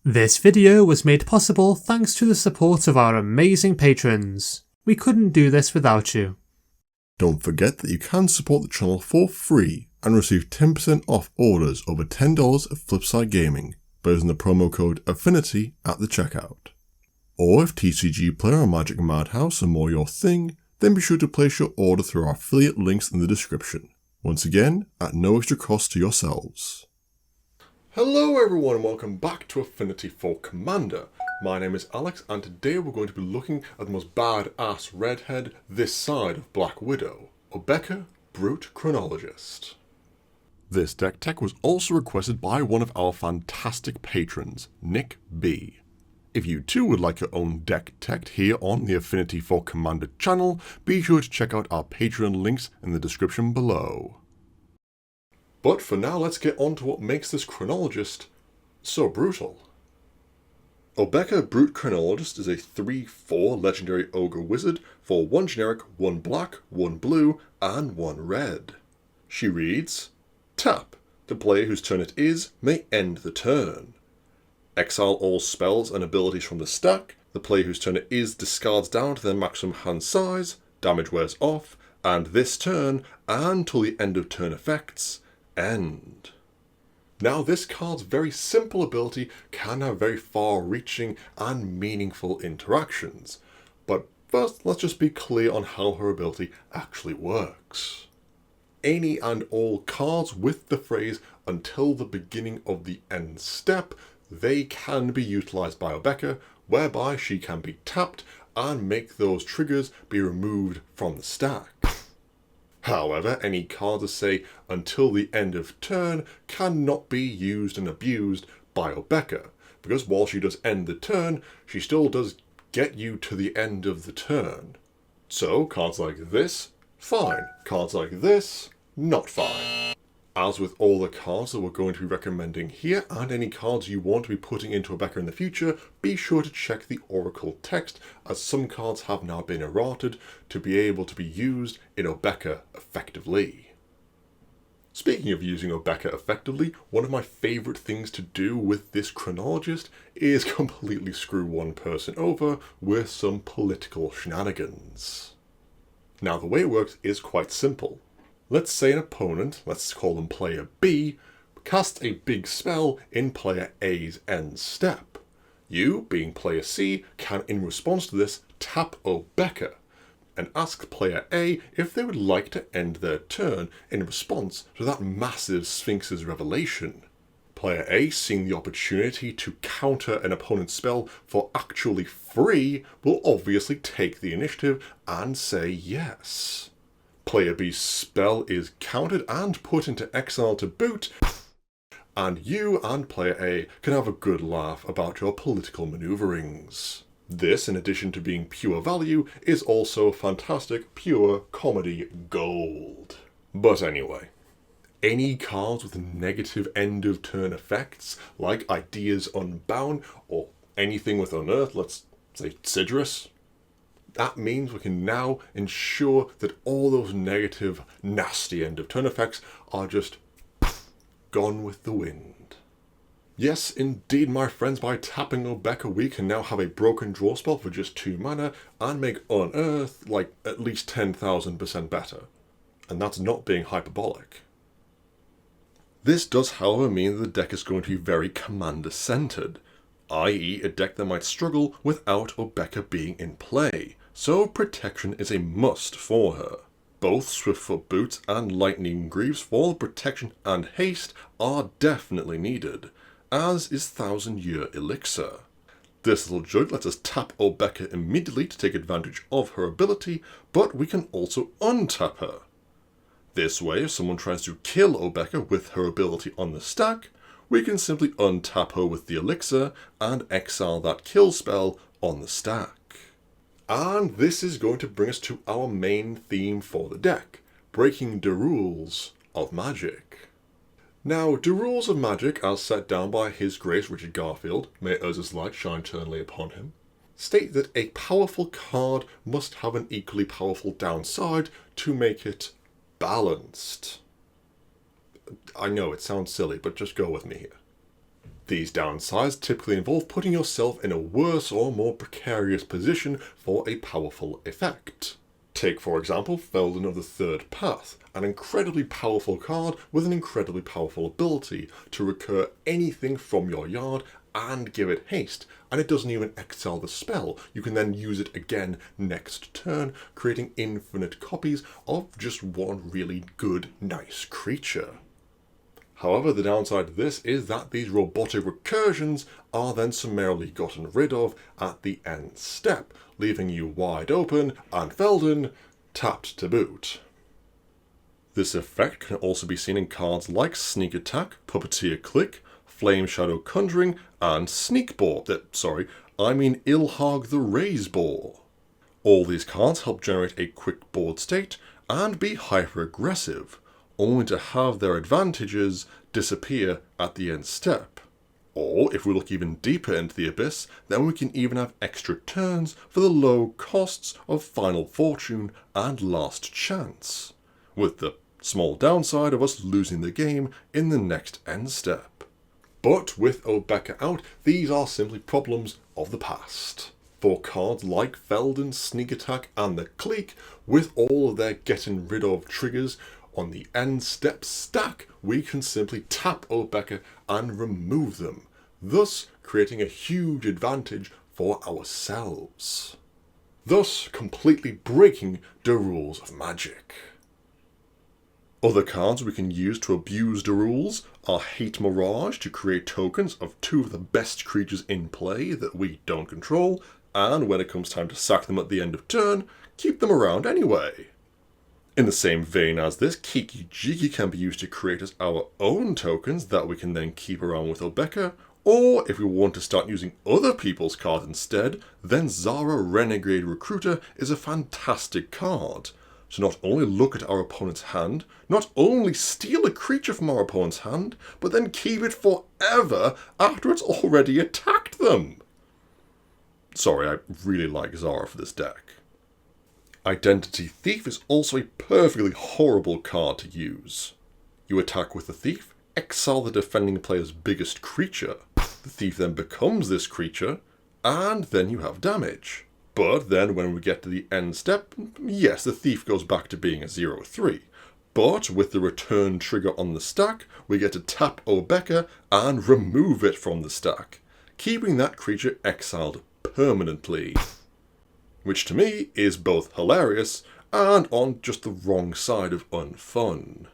This video was made possible thanks to the support of our amazing patrons. We couldn't do this without you. Don't forget that you can support the channel for free and receive 10% off orders over $10 at Flipside Gaming by using the promo code Affinity at the checkout. Or if TCG Player or Magic Madhouse are more your thing, then be sure to place your order through our affiliate links in the description. Once again, at no extra cost to yourselves. Hello everyone and welcome back to Affinity for Commander. My name is Alex and today we're going to be looking at the most badass redhead this side of Black Widow, Obeka, Brute Chronologist. This deck tech was also requested by one of our fantastic patrons, Nick B. If you too would like your own deck tech here on the Affinity for Commander channel, be sure to check out our Patreon links in the description below. But for now, let's get on to what makes this Chronologist so brutal. Obeka Brute Chronologist is a 3/4 legendary ogre wizard for 1 generic, 1 black, 1 blue, and 1 red. She reads, tap. The player whose turn it is may end the turn. Exile all spells and abilities from the stack. The player whose turn it is discards down to their maximum hand size, damage wears off, and this turn, and till the end of turn effects, end. Now this card's very simple ability can have very far-reaching and meaningful interactions, but first let's just be clear on how her ability actually works. Any and all cards with the phrase until the beginning of the end step, they can be utilised by Obeka, whereby she can be tapped and make those triggers be removed from the stack. However, any cards that say until the end of turn cannot be used and abused by Obeka, because while she does end the turn, she still does get you to the end of the turn. So cards like this, fine. Cards like this, not fine. As with all the cards that we're going to be recommending here, and any cards you want to be putting into Obeka in the future, be sure to check the Oracle text, as some cards have now been errated to be able to be used in Obeka effectively. Speaking of using Obeka effectively, one of my favourite things to do with this Chronologist is completely screw one person over with some political shenanigans. Now the way it works is quite simple. Let's say an opponent, let's call them player B, casts a big spell in player A's end step. You, being player C, can in response to this tap Obeka and ask player A if they would like to end their turn in response to that massive Sphinx's revelation. Player A, seeing the opportunity to counter an opponent's spell for actually free, will obviously take the initiative and say yes. Player B's spell is countered and put into exile to boot, and you and player A can have a good laugh about your political maneuverings. This, in addition to being pure value, is also fantastic pure comedy gold. But anyway, any cards with negative end of turn effects, like Ideas Unbound, or anything with Unearth, let's say Sidrus, that means we can now ensure that all those negative, nasty end of turn effects are just gone with the wind. Yes, indeed, my friends, by tapping Obeka, we can now have a broken draw spell for just 2 mana and make Unearth like at least 10,000% better. And that's not being hyperbolic. This does, however, mean that the deck is going to be very commander-centered, i.e. a deck that might struggle without Obeka being in play. So protection is a must for her. Both Swiftfoot Boots and Lightning Greaves for protection and haste are definitely needed, as is Thousand Year Elixir. This little jug lets us tap Obeka immediately to take advantage of her ability, but we can also untap her. This way, if someone tries to kill Obeka with her ability on the stack, we can simply untap her with the elixir and exile that kill spell on the stack. And this is going to bring us to our main theme for the deck, breaking the rules of magic. Now, the rules of magic, as set down by His Grace Richard Garfield, may Urza's light shine eternally upon him, state that a powerful card must have an equally powerful downside to make it balanced. I know it sounds silly, but just go with me here. These downsides typically involve putting yourself in a worse or more precarious position for a powerful effect. Take, for example, Felden of the Third Path, an incredibly powerful card with an incredibly powerful ability to recur anything from your yard and give it haste, and it doesn't even excel the spell. You can then use it again next turn, creating infinite copies of just one really good, nice creature. However, the downside to this is that these robotic recursions are then summarily gotten rid of at the end step, leaving you wide open and Felden tapped to boot. This effect can also be seen in cards like Sneak Attack, Puppeteer Click, Flame Shadow Conjuring, and Sneakbore. Ilhag the Raisebore. All these cards help generate a quick board state and be hyper-aggressive, only to have their advantages disappear at the end step. Or, if we look even deeper into the abyss, then we can even have extra turns for the low costs of Final Fortune and Last Chance, with the small downside of us losing the game in the next end step. But with Obeka out, these are simply problems of the past. For cards like Felden, Sneak Attack, and the Clique, with all of their getting rid of triggers, on the end step stack, we can simply tap Obeka and remove them, thus creating a huge advantage for ourselves. Thus completely breaking the rules of Magic. Other cards we can use to abuse the rules are Hate Mirage to create tokens of two of the best creatures in play that we don't control, and when it comes time to sack them at the end of turn, keep them around anyway. In the same vein as this, Kiki Jiki can be used to create us our own tokens that we can then keep around with Obeka, or if we want to start using other people's cards instead, then Zara Renegade Recruiter is a fantastic card. To not only look at our opponent's hand, not only steal a creature from our opponent's hand, but then keep it forever after it's already attacked them. Sorry, I really like Zara for this deck. Identity Thief is also a perfectly horrible card to use. You attack with the Thief, exile the defending player's biggest creature. The Thief then becomes this creature, and then you have damage. But then when we get to the end step, yes, the Thief goes back to being a 0/3. But with the return trigger on the stack, we get to tap Obeka and remove it from the stack, keeping that creature exiled permanently. Which to me is both hilarious and on just the wrong side of unfun.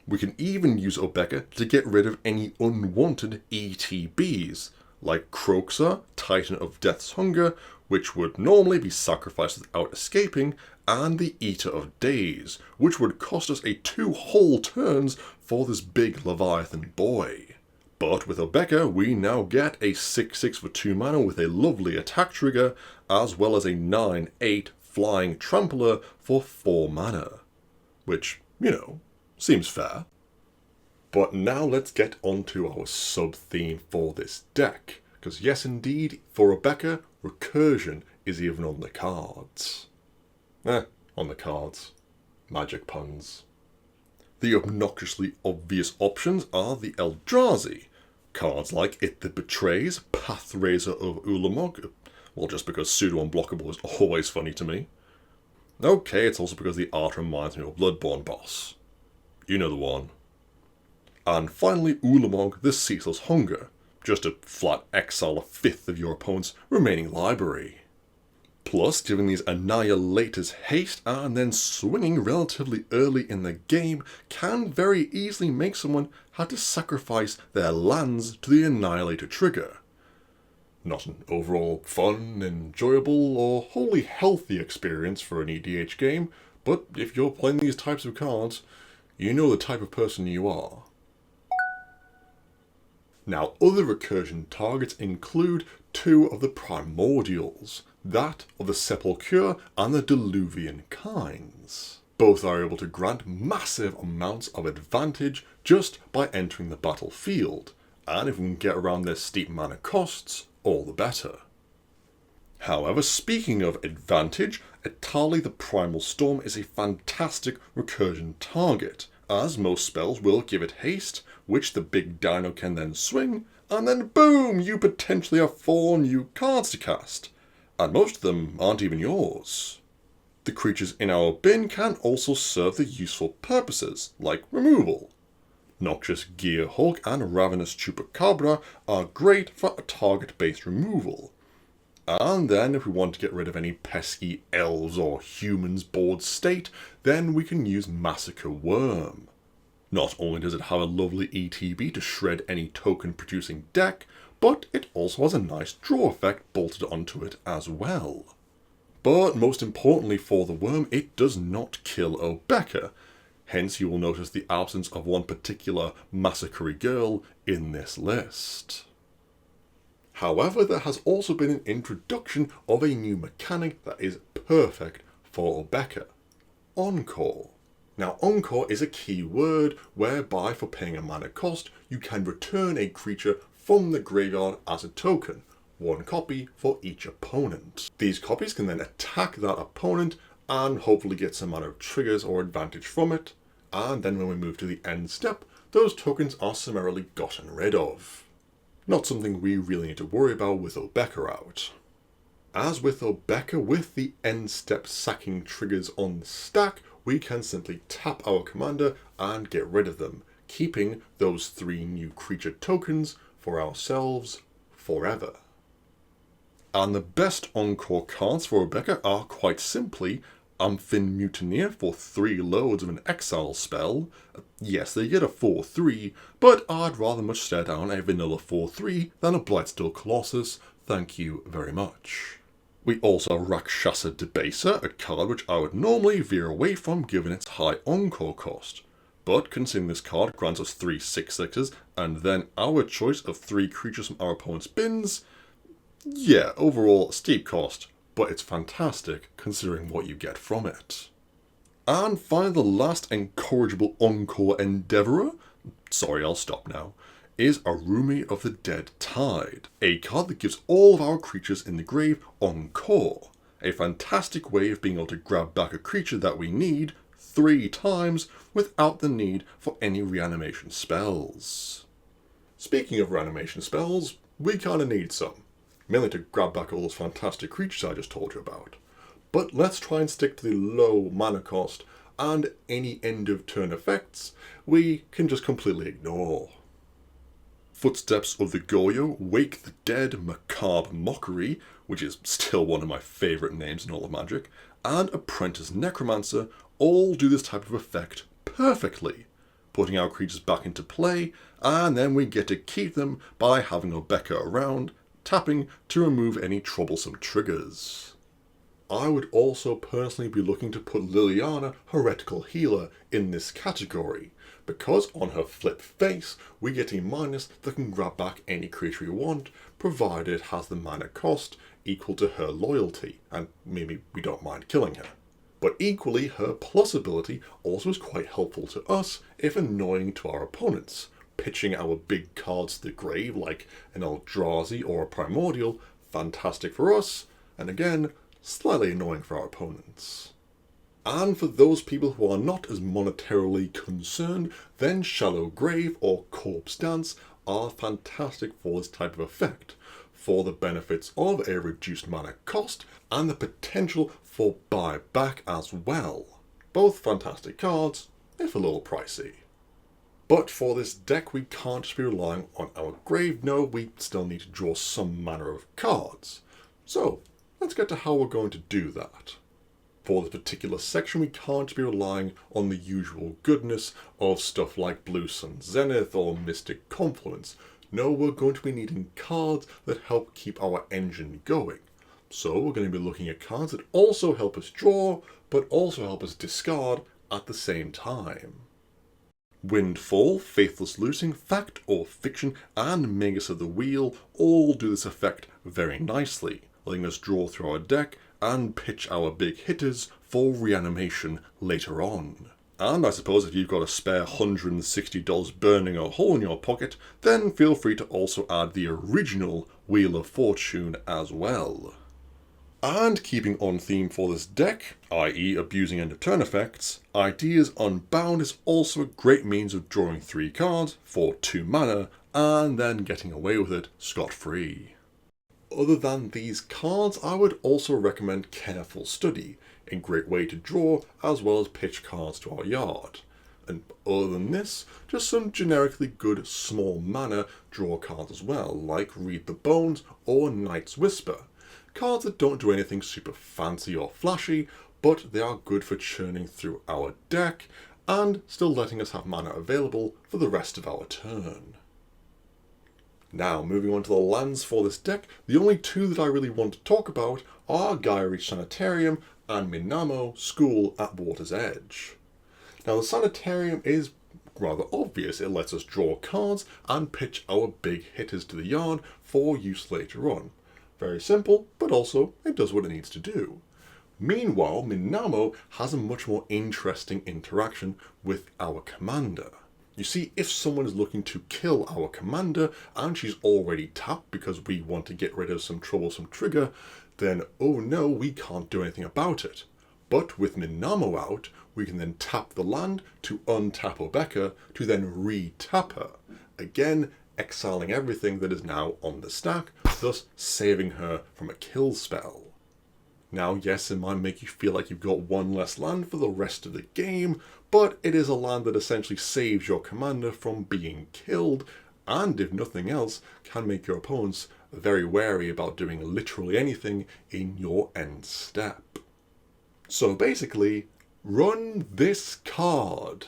We can even use Obeka to get rid of any unwanted ETBs, like Croxa, Titan of Death's Hunger, which would normally be sacrificed without escaping, and the Eater of Days, which would cost us a 2 whole turns for this big Leviathan boy. But with Obeka, we now get a 6/6 for 2 mana with a lovely attack trigger, as well as a 9/8 flying trampler for 4 mana. Which, seems fair. But now let's get onto our sub-theme for this deck. Because yes indeed, for Obeka, Recursion is even on the cards. On the cards. Magic puns. The obnoxiously obvious options are the Eldrazi. Cards like It That Betrays, Pathrazer of Ulamog. Well, just because pseudo-unblockable is always funny to me. Okay, it's also because the art reminds me of Bloodborne boss. You know the one. And finally, Ulamog, the Ceaseless Hunger. Just to flat exile a fifth of your opponent's remaining library. Plus, giving these Annihilators haste and then swinging relatively early in the game can very easily make someone have to sacrifice their lands to the Annihilator trigger. Not an overall fun, enjoyable, or wholly healthy experience for an EDH game, but if you're playing these types of cards, you know the type of person you are. Now, other recursion targets include 2 of the primordials, that of the Sepulchre and the Diluvian kinds. Both are able to grant massive amounts of advantage just by entering the battlefield, and if we can get around their steep mana costs, all the better. However, speaking of advantage, Etali the Primal Storm is a fantastic recursion target, as most spells will give it haste, which the big dino can then swing, and then boom, you potentially have 4 new cards to cast. And most of them aren't even yours. The creatures in our bin can also serve the useful purposes, like removal. Noxious Gearhulk and Ravenous Chupacabra are great for a target-based removal. And then if we want to get rid of any pesky elves or humans board state, then we can use Massacre Worm. Not only does it have a lovely ETB to shred any token-producing deck, but it also has a nice draw effect bolted onto it as well. But most importantly for the worm, it does not kill Obeka. Hence you will notice the absence of one particular Massacre Girl in this list. However, there has also been an introduction of a new mechanic that is perfect for Obeka: Encore. Now, Encore is a key word whereby for paying a mana cost, you can return a creature from the graveyard as a token, 1 copy for each opponent. These copies can then attack that opponent and hopefully get some amount of triggers or advantage from it, and then when we move to the end step, those tokens are summarily gotten rid of. Not something we really need to worry about with Obeka out. As with Obeka, with the end step sacking triggers on the stack, we can simply tap our commander and get rid of them, keeping those 3 new creature tokens for ourselves forever. And the best Encore cards for Obeka are quite simply Amphin Mutineer for 3 loads of an exile spell. Yes, they get a 4/3, but I'd rather much stare down a vanilla 4/3 than a Blightsteel Colossus, thank you very much. We also have Rakshasa Debaser, a card which I would normally veer away from given its high Encore cost. But considering this card grants us 3 6/6s and then our choice of 3 creatures from our opponent's bins, yeah, overall steep cost, but it's fantastic considering what you get from it. And finally, the last incorrigible Encore Endeavourer, sorry, I'll stop now, is Arumi of the Dead Tide, a card that gives all of our creatures in the grave Encore, a fantastic way of being able to grab back a creature that we need 3 times without the need for any reanimation spells. Speaking of reanimation spells, we kinda need some, mainly to grab back all those fantastic creatures I just told you about. But let's try and stick to the low mana cost, and any end of turn effects we can just completely ignore. Footsteps of the Goyo, Wake the Dead, Macabre Mockery, which is still one of my favourite names in all of Magic, and Apprentice Necromancer all do this type of effect perfectly, putting our creatures back into play, and then we get to keep them by having Obeka around, tapping to remove any troublesome triggers. I would also personally be looking to put Liliana, Heretical Healer, in this category, because on her flip face, we get a minus that can grab back any creature we want, provided it has the mana cost equal to her loyalty, and maybe we don't mind killing her. But equally, her plus ability also is quite helpful to us, if annoying to our opponents, pitching our big cards to the grave like an Eldrazi or a Primordial, fantastic for us, and again, slightly annoying for our opponents. And for those people who are not as monetarily concerned, then Shallow Grave or Corpse Dance are fantastic for this type of effect, for the benefits of a reduced mana cost and the potential for buyback as well. Both fantastic cards, if a little pricey. But for this deck we can't just be relying on our grave, no, we still need to draw some manner of cards. So, let's get to how we're going to do that. For this particular section, we can't be relying on the usual goodness of stuff like Blue Sun Zenith or Mystic Confluence. No, we're going to be needing cards that help keep our engine going. So we're going to be looking at cards that also help us draw, but also help us discard at the same time. Windfall, Faithless Looting, Fact or Fiction, and Magus of the Wheel all do this effect very nicely, letting us draw through our deck and pitch our big hitters for reanimation later on. And I suppose if you've got a spare $160 burning a hole in your pocket, then feel free to also add the original Wheel of Fortune as well. And keeping on theme for this deck, i.e. abusing end of turn effects, Ideas Unbound is also a great means of drawing 3 cards for 2 mana and then getting away with it scot-free. Other than these cards, I would also recommend Careful Study, a great way to draw as well as pitch cards to our yard. And other than this, just some generically good small mana draw cards as well, like Read the Bones or Night's Whisper. Cards that don't do anything super fancy or flashy, but they are good for churning through our deck and still letting us have mana available for the rest of our turn. Now, moving on to the lands for this deck, the only 2 that I really want to talk about are Gaia-Reach Sanitarium and Minamo School at Water's Edge. Now, the Sanitarium is rather obvious. It lets us draw cards and pitch our big hitters to the yard for use later on. Very simple, but also it does what it needs to do. Meanwhile, Minamo has a much more interesting interaction with our commander. You see, if someone is looking to kill our commander and she's already tapped because we want to get rid of some troublesome trigger, then oh no, we can't do anything about it. But with Minamo out, we can then tap the land to untap Obeka to then re-tap her. Again, exiling everything that is now on the stack, thus saving her from a kill spell. Now, yes, it might make you feel like you've got 1 less land for the rest of the game, but it is a land that essentially saves your commander from being killed, and if nothing else, can make your opponents very wary about doing literally anything in your end step. So basically, run this card.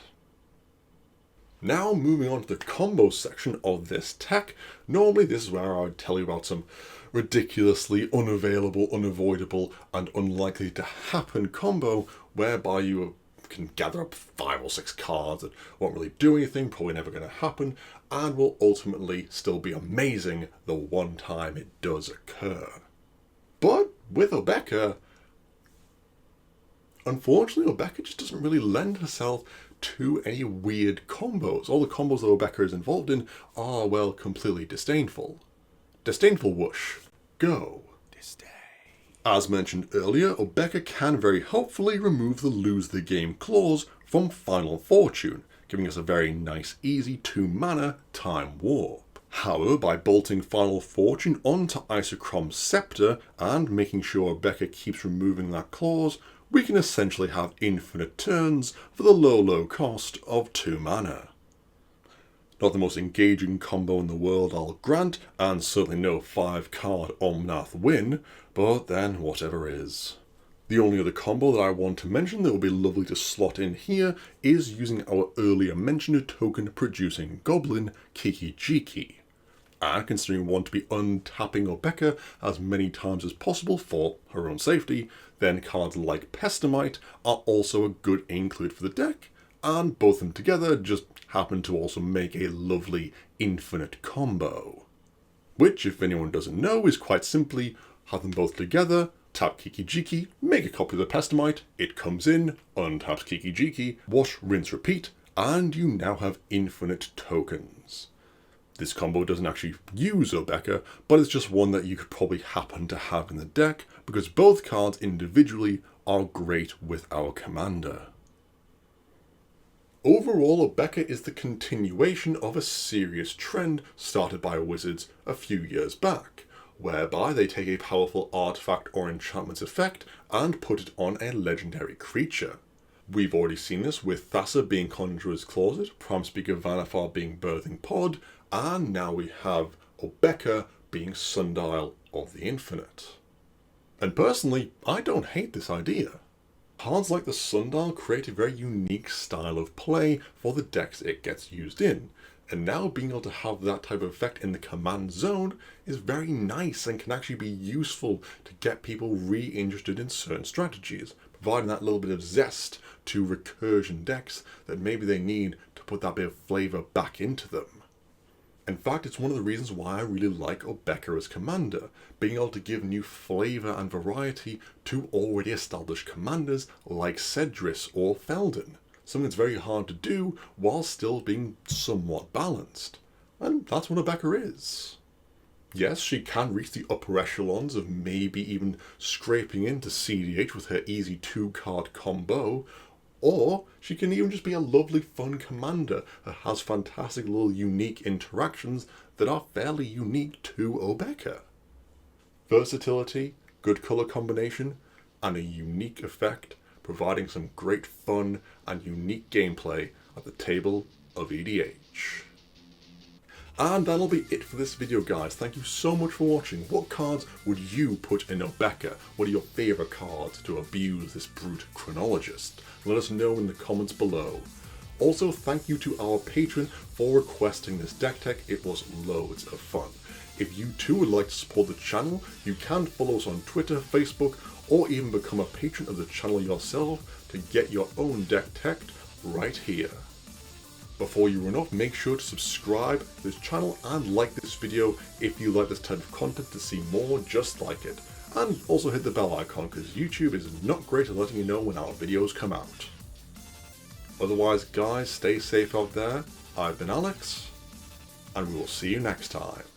Now moving on to the combo section of this tech. Normally this is where I would tell you about some ridiculously unavailable, unavoidable, and unlikely to happen combo whereby you can gather up 5 or 6 cards that won't really do anything, probably never going to happen, and will ultimately still be amazing the one time it does occur. But with Obeka, unfortunately, Obeka just doesn't really lend herself to any weird combos. All the combos that Obeka is involved in are, well, completely disdainful. Disdainful whoosh. Go. Disdain. As mentioned earlier, Obeka can very helpfully remove the lose the game clause from Final Fortune, giving us a very nice, easy 2 mana time warp. However, by bolting Final Fortune onto Isochrom's Scepter and making sure Obeka keeps removing that clause, we can essentially have infinite turns for the low cost of 2 mana. Not the most engaging combo in the world, I'll grant, and certainly no 5-card Omnath win, but then whatever is. The only other combo that I want to mention that would be lovely to slot in here is using our earlier mentioned token producing goblin, Kiki-Jiki. And considering we want to be untapping Obeka as many times as possible for her own safety, then cards like Pestamite are also a good include for the deck, and both of them together just happen to also make a lovely infinite combo. Which, if anyone doesn't know, is quite simply have them both together, tap Kiki-Jiki, make a copy of the Pestamite, it comes in, untaps Kiki-Jiki, wash, rinse, repeat, and you now have infinite tokens. This combo doesn't actually use Obeka, but it's just one that you could probably happen to have in the deck, because both cards individually are great with our commander. Overall, Obeka is the continuation of a serious trend started by Wizards a few years back, whereby they take a powerful artifact or enchantment effect and put it on a legendary creature. We've already seen this with Thassa being Conjurer's Closet, Prime Speaker Vanifar being Birthing Pod, and now we have Obeka being Sundial of the Infinite. And personally, I don't hate this idea. Cards like the Sundial create a very unique style of play for the decks it gets used in, and now being able to have that type of effect in the command zone is very nice and can actually be useful to get people re-interested in certain strategies, providing that little bit of zest to recursion decks that maybe they need to put that bit of flavour back into them. In fact, it's one of the reasons why I really like Obeka as commander, being able to give new flavour and variety to already established commanders like Cedris or Felden, something that's very hard to do while still being somewhat balanced. And that's what Obeka is. Yes, she can reach the upper echelons of maybe even scraping into CDH with her easy 2-card combo, or she can even just be a lovely fun commander that has fantastic little unique interactions that are fairly unique to Obeka. Versatility, good colour combination, and a unique effect, providing some great fun and unique gameplay at the table of EDH. And that'll be it for this video, guys. Thank you so much for watching. What cards would you put in Obeka? What are your favourite cards to abuse this brute Chronologist? Let us know in the comments below. Also, thank you to our patron for requesting this deck tech. It was loads of fun. If you too would like to support the channel, you can follow us on Twitter, Facebook, or even become a patron of the channel yourself to get your own deck tech right here. Before you run off, make sure to subscribe to this channel and like this video if you like this type of content to see more just like it. And also hit the bell icon because YouTube is not great at letting you know when our videos come out. Otherwise, guys, stay safe out there. I've been Alex, and we will see you next time.